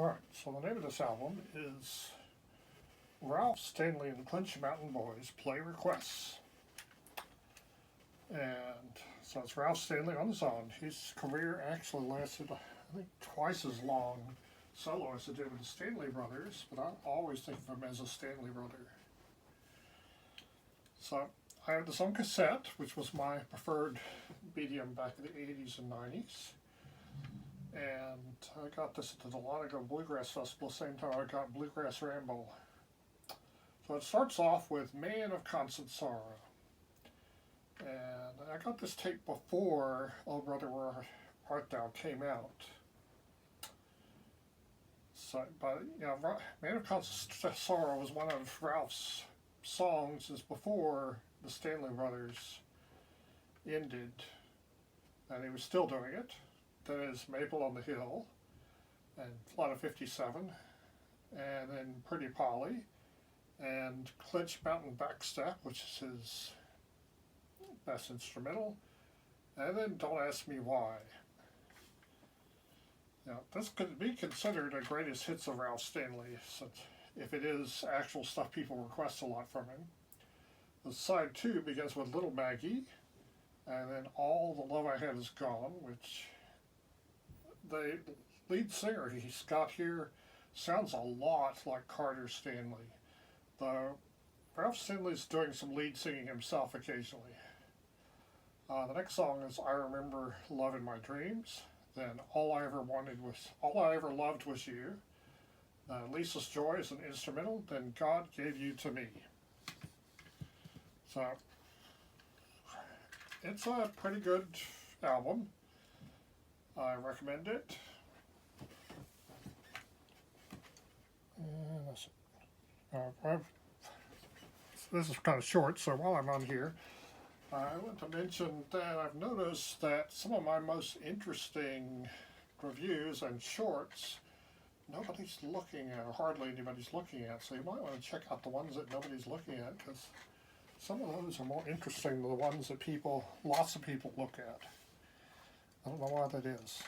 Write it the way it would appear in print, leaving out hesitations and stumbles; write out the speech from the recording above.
Alright, so the name of this album is Ralph Stanley and the Clinch Mountain Boys Play Requests. And so it's Ralph Stanley on his own. His career actually lasted, I think, twice as long solo as it did with the Stanley Brothers, but I always think of him as a Stanley brother. So I have this on cassette, which was my preferred medium back in the 80s and 90s. And I got this at the Delano Bluegrass Festival the same time I got Bluegrass Ramble. So it starts off with Man of Constant Sorrow. And I got this tape before Oh Brother Where Art Thou came out. So, but, you know, Man of Constant Sorrow was one of Ralph's songs is before the Stanley Brothers ended. And he was still doing it. That is Maple on the Hill, and Flood of 57, and then Pretty Polly, and Clinch Mountain Backstep, which is his best instrumental, and then Don't Ask Me Why. Now, this could be considered a greatest hits of Ralph Stanley, since if it is actual stuff people request a lot from him. The side 2 begins with Little Maggie, and then All the Love I Had Is Gone, which the lead singer he's got here sounds a lot like Carter Stanley, though Ralph Stanley's doing some lead singing himself occasionally. The next song is I Remember Love in My Dreams, then All I Ever Loved Was You, Lisa's Joy is an instrumental, then God Gave You to Me. So it's a pretty good album. I recommend it. This is kind of short, so while I'm on here, I want to mention that I've noticed that some of my most interesting reviews and shorts, nobody's looking at, or hardly anybody's looking at, so you might want to check out the ones that nobody's looking at, because some of those are more interesting than the ones that lots of people look at. I don't know why that is.